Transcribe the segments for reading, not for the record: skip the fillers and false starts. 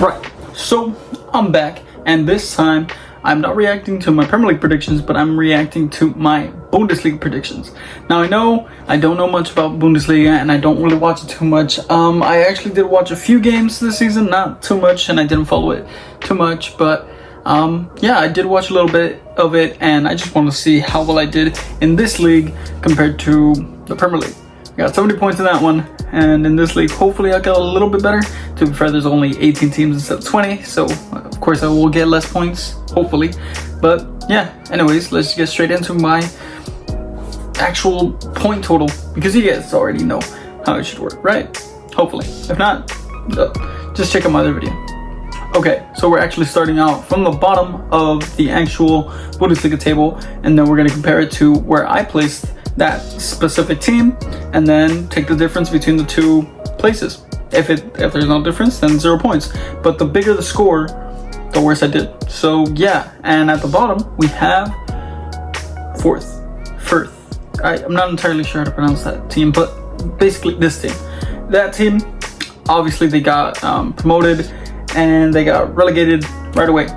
Right, so I'm back, and this time I'm not reacting to my Premier League predictions, but I'm reacting to my Bundesliga predictions. Now I know I don't know much about Bundesliga, and I don't really watch it too much. I actually did watch a few games this season, not too much, and I didn't follow it too much, but yeah, I did watch a little bit of it, and I just want to see how well I did in this league compared to the Premier League. I got 70 points in that one, and in this league, hopefully I'll get a little bit better. To be fair, there's only 18 teams instead of 20, so of course I will get less points, hopefully. But yeah, anyways, let's get straight into my actual point total, because you guys already know how it should work, right? Hopefully. If not, just check out my other video. Okay, so we're actually starting out from the bottom of the actual Bundesliga table, and then we're going to compare it to where I placed that specific team, and then take the difference between the two places. If there's no difference, then 0 points. But the bigger the score, the worse I did. So yeah, and at the bottom we have Hertha. I'm not entirely sure how to pronounce that team, but basically this team. That team, obviously they got promoted, and they got relegated right away.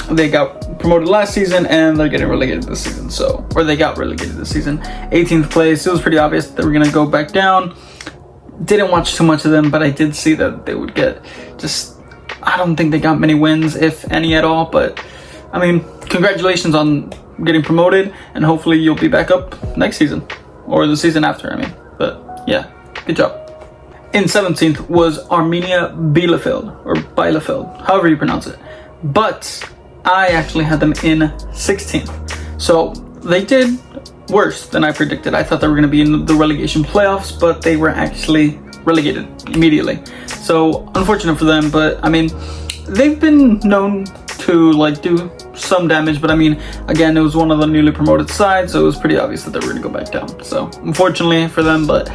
They got promoted last season, and they're getting relegated this season. Or they got relegated this season. 18th place. It was pretty obvious that they were gonna go back down. Didn't watch too much of them, but I did see that they would get I don't think they got many wins, if any at all. But I mean, congratulations on getting promoted, and hopefully you'll be back up next season, or the season after. I mean, but yeah, good job. In 17th was Arminia Bielefeld, or Bielefeld, however you pronounce it. But I actually had them in 16th. So they did worse than I predicted. I thought they were going to be in the relegation playoffs, but they were actually relegated immediately. So unfortunate for them, but I mean, they've been known to do some damage, but I mean, again, it was one of the newly promoted sides, so it was pretty obvious that they were going to go back down. So unfortunately for them, but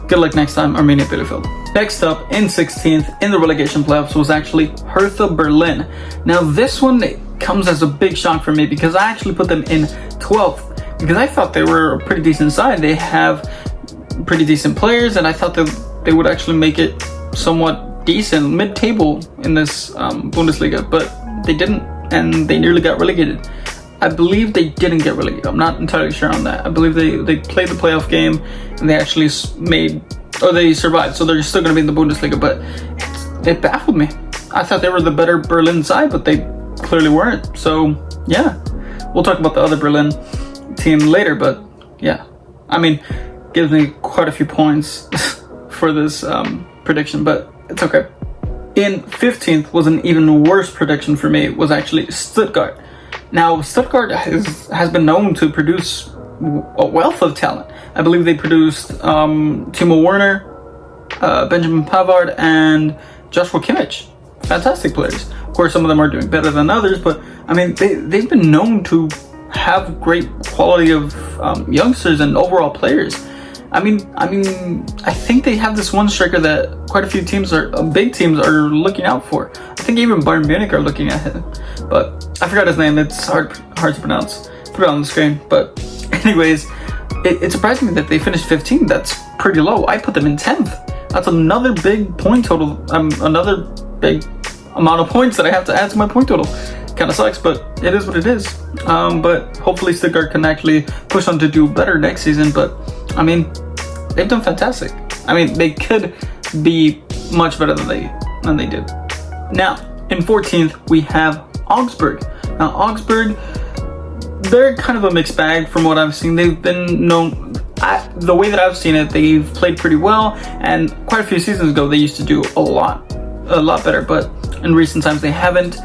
good luck next time, Arminia Bielefeld. Next up, in 16th, in the relegation playoffs, was actually Hertha Berlin. Now this one comes as a big shock for me, because I actually put them in 12th, because I thought they were a pretty decent side. They have pretty decent players, and I thought that they would actually make it somewhat decent, mid-table in this Bundesliga, but they didn't, and they nearly got relegated. I believe they didn't get relegated. I'm not entirely sure on that. I believe they played the playoff game, and they actually they survived, so they're still going to be in the Bundesliga, but it baffled me. I thought they were the better Berlin side, but they clearly weren't. So yeah, we'll talk about the other Berlin team later, but yeah, I mean, gives me quite a few points for this prediction, but it's okay. In 15th was an even worse prediction for me, was actually Stuttgart. Now, Stuttgart has been known to produce a wealth of talent. I believe they produced Timo Werner, Benjamin Pavard, and Joshua Kimmich. Fantastic players. Of course, some of them are doing better than others, but I mean, they've been known to have great quality of youngsters and overall players. I mean, I think they have this one striker that quite a few big teams are looking out for. I think even Bayern Munich are looking at him, but I forgot his name. It's hard to pronounce. Put it on the screen. But anyways, it surprised me that they finished 15th. That's pretty low. I put them in 10th. That's another big point total. Another big amount of points that I have to add to my point total. Kind of sucks, but it is what it is. But hopefully Stuttgart can actually push on to do better next season. But I mean, they've done fantastic. I mean, they could be much better than they did. Now, in 14th, we have Augsburg. Now, Augsburg, they're kind of a mixed bag from what I've seen. They've been known, the way that I've seen it, they've played pretty well, and quite a few seasons ago, they used to do a lot better, but in recent times, they haven't.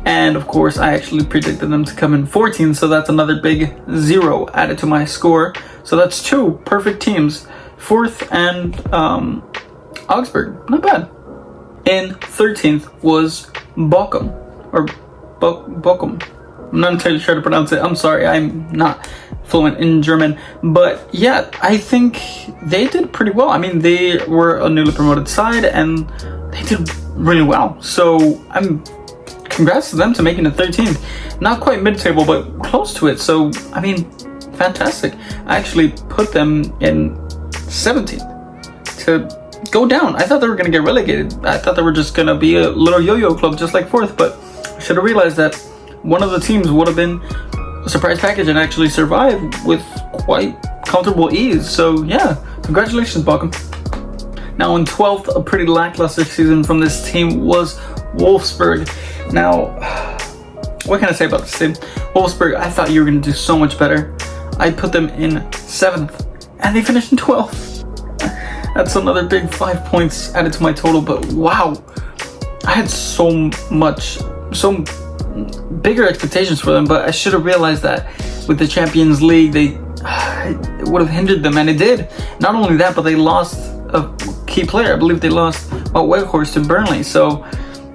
And of course, I actually predicted them to come in 14th, so that's another big 0 added to my score. So that's 2 perfect teams, 4th and Augsburg. Not bad. In 13th was Bochum, or Bochum. I'm not entirely sure how to pronounce it. I'm sorry, I'm not fluent in German. But yeah, I think they did pretty well. I mean, they were a newly promoted side, and they did really well. So congrats to them to making it 13th. Not quite mid-table, but close to it. So, I mean, fantastic. I actually put them in 17th to go down. I thought they were going to get relegated. I thought they were just going to be a little yo-yo club just like fourth, but I should have realized that one of the teams would have been a surprise package and actually survive with quite comfortable ease. So yeah, congratulations, Bochum. Now in 12th, a pretty lackluster season from this team was Wolfsburg. Now, what can I say about this team? Wolfsburg, I thought you were going to do so much better. I put them in 7th, and they finished in 12th. That's another big 5 points added to my total, but wow. I had so bigger expectations for them, but I should have realized that with the Champions League, it would have hindered them, and it did. Not only that, but they lost a key player. I believe they lost Weghorst to Burnley. So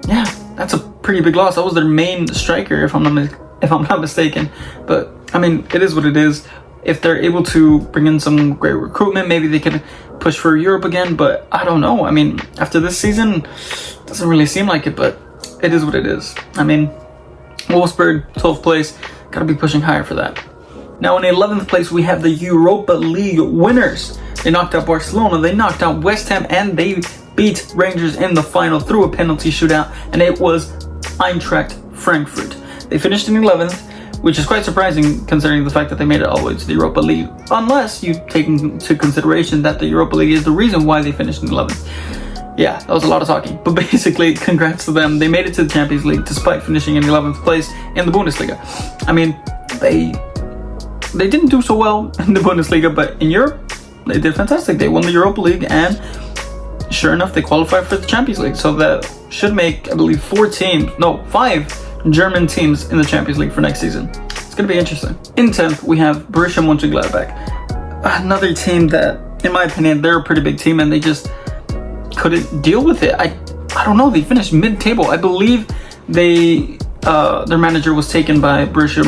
yeah, that's a pretty big loss. That was their main striker, if I'm not mistaken. But I mean, it is what it is. If they're able to bring in some great recruitment, maybe they can push for Europe again. But I don't know. I mean, after this season, it doesn't really seem like it, but it is what it is. I mean, Wolfsburg, 12th place, gotta be pushing higher for that. Now in 11th place, we have the Europa League winners. They knocked out Barcelona, they knocked out West Ham, and they beat Rangers in the final through a penalty shootout, and it was Eintracht Frankfurt. They finished in 11th, which is quite surprising considering the fact that they made it all the way to the Europa League, unless you take into consideration that the Europa League is the reason why they finished in 11th. Yeah, that was a lot of talking, but basically, congrats to them. They made it to the Champions League despite finishing in 11th place in the Bundesliga. I mean, they didn't do so well in the Bundesliga, but in Europe, they did fantastic. They won the Europa League, and sure enough, they qualified for the Champions League. So that should make, I believe, 5 German teams in the Champions League for next season. It's going to be interesting. In 10th, we have Borussia Mönchengladbach. Another team that, in my opinion, they're a pretty big team, and they just couldn't deal with it. I don't know. They finished mid-table. I believe their manager was taken by Borussia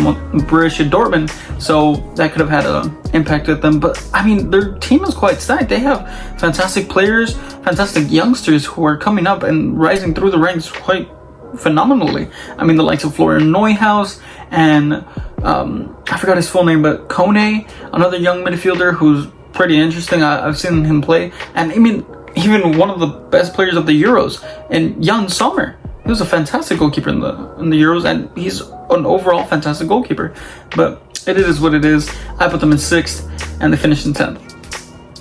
Dortmund, so that could have had an impact with them. But I mean, their team is quite stacked. They have fantastic players, fantastic youngsters who are coming up and rising through the ranks quite phenomenally. I mean, the likes of Florian Neuhaus and I forgot his full name, but Kone, another young midfielder who's pretty interesting. I've seen him play, and I mean, even one of the best players of the Euros, and Jan Sommer. He was a fantastic goalkeeper in the Euros, and he's an overall fantastic goalkeeper. But it is what it is. I put them in 6th, and they finished in 10th.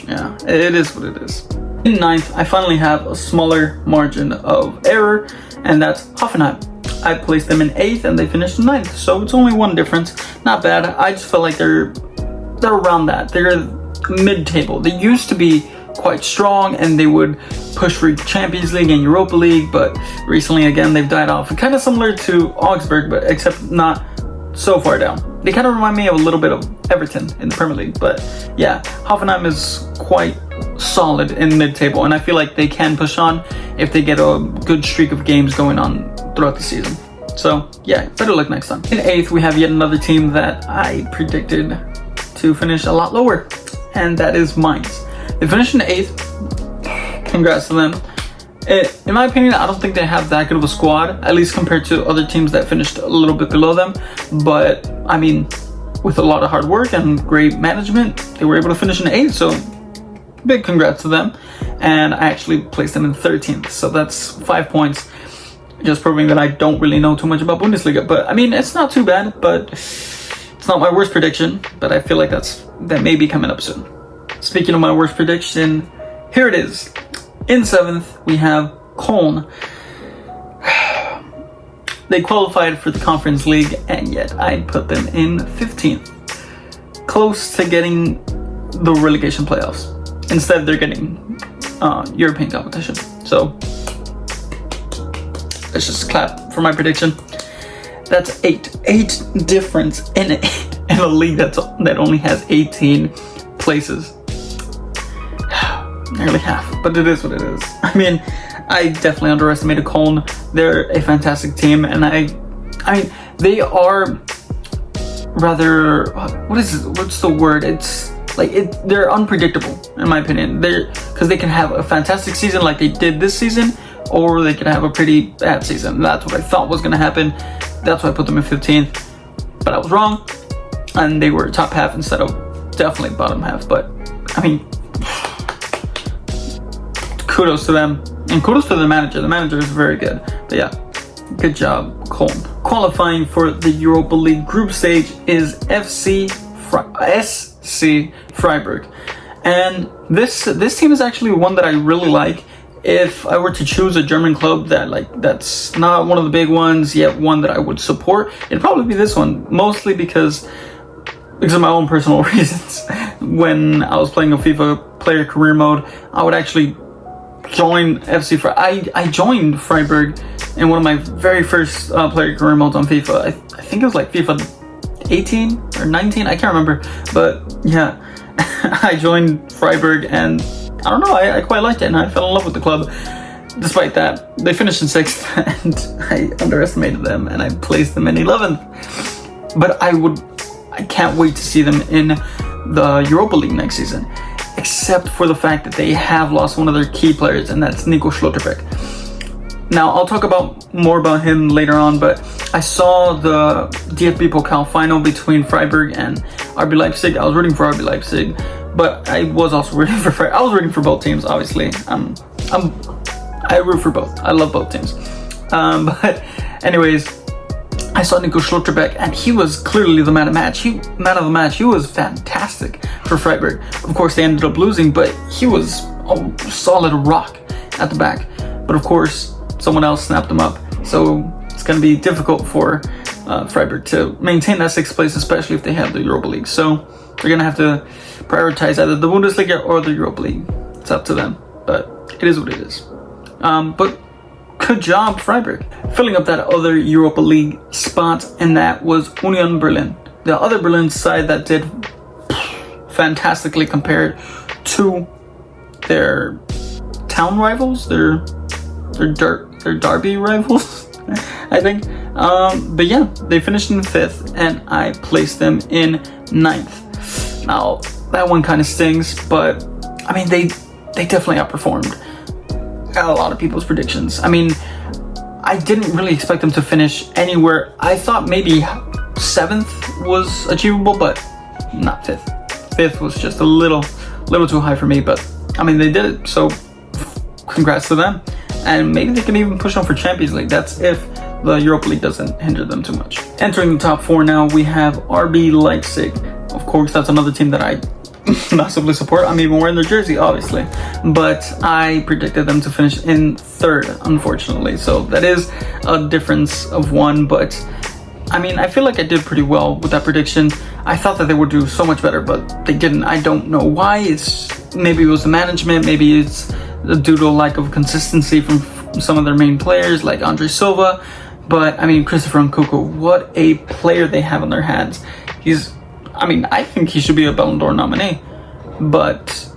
Yeah, it is what it is. In 9th, I finally have a smaller margin of error, and that's Hoffenheim. I placed them in 8th, and they finished in 9th. So it's only one difference. Not bad. I just felt like they're around that. They're mid-table. They used to be quite strong, and they would push for Champions League and Europa League, but recently again they've died off. Kind of similar to Augsburg, but except not so far down. They kind of remind me of a little bit of Everton in the Premier League, but yeah, Hoffenheim is quite solid in mid-table, and I feel like they can push on if they get a good streak of games going on throughout the season. So yeah, better luck next time. In 8th, we have yet another team that I predicted to finish a lot lower, and that is Mainz. They finished in 8th. Congrats to them. In my opinion, I don't think they have that good of a squad, at least compared to other teams that finished a little bit below them. But, I mean, with a lot of hard work and great management, they were able to finish in 8th. So, big congrats to them. And I actually placed them in 13th. So that's 5 points. Just proving that I don't really know too much about Bundesliga. But, I mean, it's not too bad. But it's not my worst prediction. But I feel like that may be coming up soon. Speaking of my worst prediction, here it is. In 7th, we have Koln. They qualified for the Conference League, and yet I put them in 15th. Close to getting the relegation playoffs. Instead, they're getting European competition. So, let's just clap for my prediction. That's 8 difference in a league that only has 18 places. Nearly half, but it is what it is. I mean, I definitely underestimated Koln. They're a fantastic team, and I mean, they are rather, what's the word? It's like they're unpredictable, in my opinion. Because they can have a fantastic season like they did this season, or they can have a pretty bad season. That's what I thought was going to happen. That's why I put them in 15th, but I was wrong, and they were top half instead of definitely bottom half. But I mean, kudos to them. And kudos to the manager. The manager is very good. But yeah, good job, Koln. Qualifying for the Europa League group stage is SC Freiburg. And this team is actually one that I really like. If I were to choose a German club that's not one of the big ones, yet one that I would support, it'd probably be this one. Mostly because of my own personal reasons. When I was playing a FIFA player career mode, I would actually join FC Freiburg. I joined Freiburg in one of my very first player career modes on FIFA. I think it was like FIFA 18 or 19, I can't remember. But yeah, I joined Freiburg and I don't know, I quite liked it and I fell in love with the club. Despite that, they finished in 6th and I underestimated them and I placed them in 11th. But I can't wait to see them in the Europa League next season, except for the fact that they have lost one of their key players, and that's Nico Schlotterbeck. Now, I'll talk more about him later on, but I saw the DFB Pokal final between Freiburg and RB Leipzig. I was rooting for RB Leipzig, but I was also rooting for Freiburg. I was rooting for both teams, obviously. I root for both. I love both teams. But anyways, I saw Nico Schlotterbeck, and he was clearly the man of the match. He was fantastic for Freiburg. Of course, they ended up losing, but he was a solid rock at the back. But of course, someone else snapped him up. So it's going to be difficult for Freiburg to maintain that 6th place, especially if they have the Europa League. So they're going to have to prioritize either the Bundesliga or the Europa League. It's up to them, but it is what it is. But good job, Freiburg, filling up that other Europa League spot, and that was Union Berlin. The other Berlin side that did fantastically compared to their town rivals, their derby rivals, I think. But yeah, they finished in 5th, and I placed them in 9th. Now, that one kind of stings, but I mean, they definitely outperformed a lot of people's predictions. I mean, I didn't really expect them to finish anywhere. I thought maybe 7th was achievable, but not 5th. 5th was just a little too high for me, but I mean, they did it, so congrats to them. And maybe they can even push on for Champions League. That's if the Europa League doesn't hinder them too much. Entering the top 4 now, we have RB Leipzig. Of course, that's another team that I massively support. I'm even wearing their jersey, obviously, but I predicted them to finish in 3rd, unfortunately. So that is a difference of 1, but I mean, I feel like I did pretty well with that prediction. I thought that they would do so much better, but they didn't. I don't know why. Maybe it was the management, maybe it's due to a lack of consistency from some of their main players like Andre Silva. But I mean, Christopher Nkunku, what a player they have on their hands. I think he should be a Ballon d'Or nominee, but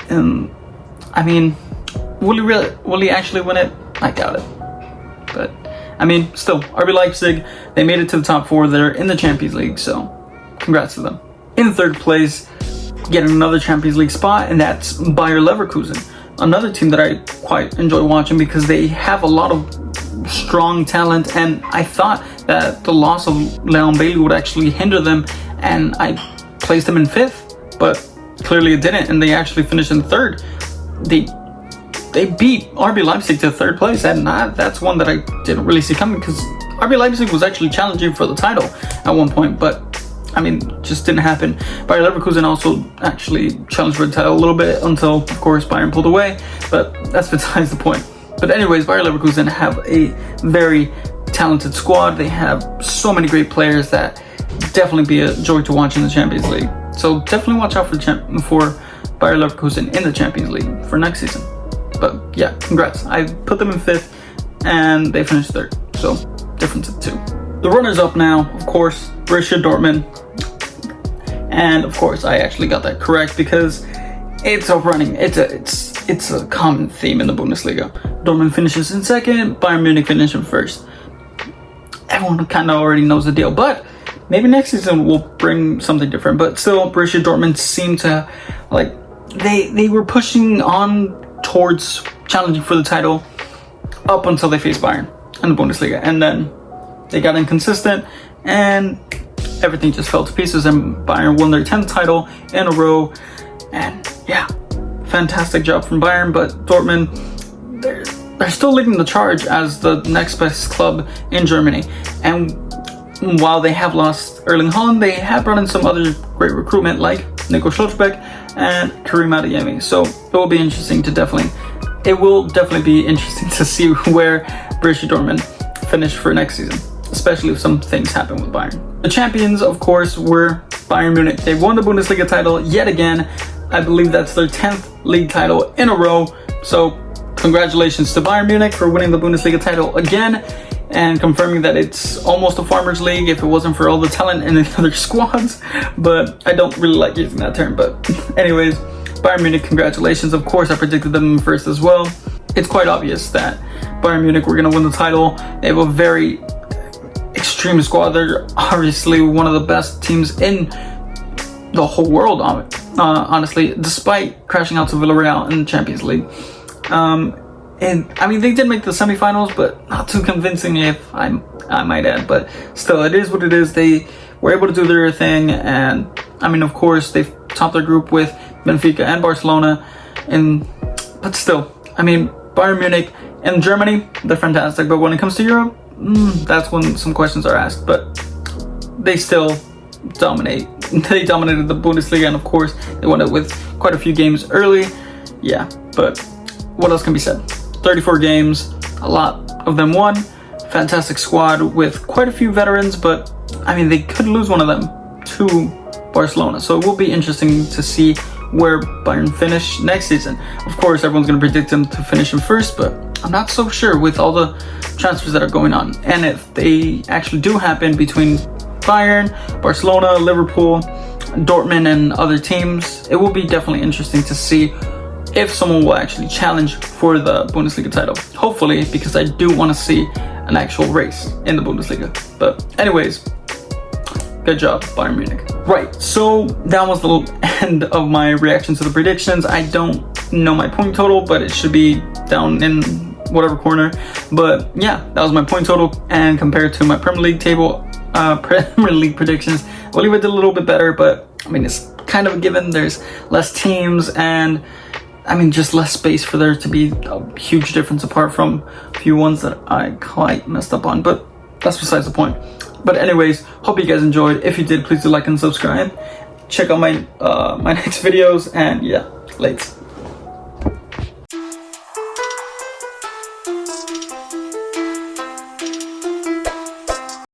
I mean, will he actually win it? I doubt it. But I mean, still, RB Leipzig, they made it to the top 4. They're in the Champions League, so congrats to them. In 3rd place, getting another Champions League spot, and that's Bayer Leverkusen, another team that I quite enjoy watching because they have a lot of strong talent, and I thought that the loss of Leon Bailey would actually hinder them, and I placed them in 5th, but clearly it didn't, and they actually finished in 3rd. They beat RB Leipzig to 3rd place, and that's one that I didn't really see coming because RB Leipzig was actually challenging for the title at one point, but I mean, just didn't happen. Bayer Leverkusen also actually challenged for the title a little bit until, of course, Bayern pulled away, but that's besides the point. But anyways, Bayer Leverkusen have a very talented squad. They have so many great players that definitely be a joy to watch in the Champions League. So definitely watch out for Bayer Leverkusen in the Champions League for next season. But yeah, congrats. I put them in 5th and they finished 3rd. So difference of 2. The runners-up now, of course, Borussia Dortmund. And of course, I actually got that correct because it's a running. It's a common theme in the Bundesliga. Dortmund finishes in 2nd, Bayern Munich finishes in 1st. Everyone kind of already knows the deal, but maybe next season will bring something different. But still, Borussia Dortmund seemed to they were pushing on towards challenging for the title up until they faced Bayern in the Bundesliga, and then they got inconsistent and everything just fell to pieces, and Bayern won their 10th title in a row. And yeah, fantastic job from Bayern, but Dortmund, they're still leading the charge as the next best club in Germany. And while they have lost Erling Haaland, they have brought in some other great recruitment like Nico Schlotterbeck and Karim Adeyemi. So it will definitely be interesting to see where Borussia Dortmund finish for next season, especially if some things happen with Bayern. The champions, of course, were Bayern Munich. They won the Bundesliga title yet again. I believe that's their 10th league title in a row. So congratulations to Bayern Munich for winning the Bundesliga title again and confirming that it's almost a farmers league if it wasn't for all the talent in the other squads. But I don't really like using that term. But anyways, Bayern Munich, congratulations. Of course, I predicted them first as well. It's quite obvious that Bayern Munich were going to win the title. They have a very extreme squad. They're obviously one of the best teams in the whole world, honestly, despite crashing out to Villarreal in the Champions League. And I mean, they did make the semifinals, but not too convincingly, if I might add. But still, it is what it is. They were able to do their thing, and I mean, of course, they've topped their group with Benfica and Barcelona. But still, I mean, Bayern Munich and Germany, they're fantastic. But when it comes to Europe, that's when some questions are asked. But they still dominate. They dominated the Bundesliga, and of course, they won it with quite a few games early. Yeah, but what else can be said? 34 games, a lot of them won. Fantastic squad with quite a few veterans, but I mean, they could lose one of them to Barcelona. So it will be interesting to see where Bayern finish next season. Of course, everyone's going to predict them to finish in first, but I'm not so sure with all the transfers that are going on. And if they actually do happen between Bayern, Barcelona, Liverpool, Dortmund, and other teams, it will be definitely interesting to see if someone will actually challenge for the Bundesliga title. Hopefully, because I do want to see an actual race in the Bundesliga. But anyways, good job, Bayern Munich. Right, so that was the end of my reaction to the predictions. I don't know my point total, but it should be down in whatever corner. But yeah, that was my point total, and compared to my Premier League table, Premier League predictions, I believe I did a little bit better, but I mean, it's kind of a given. There's less teams, and I mean, just less space for there to be a huge difference apart from a few ones that I quite messed up on, but that's besides the point. But anyways, hope you guys enjoyed. If you did, please do like and subscribe. Check out my my next videos, and yeah, lates.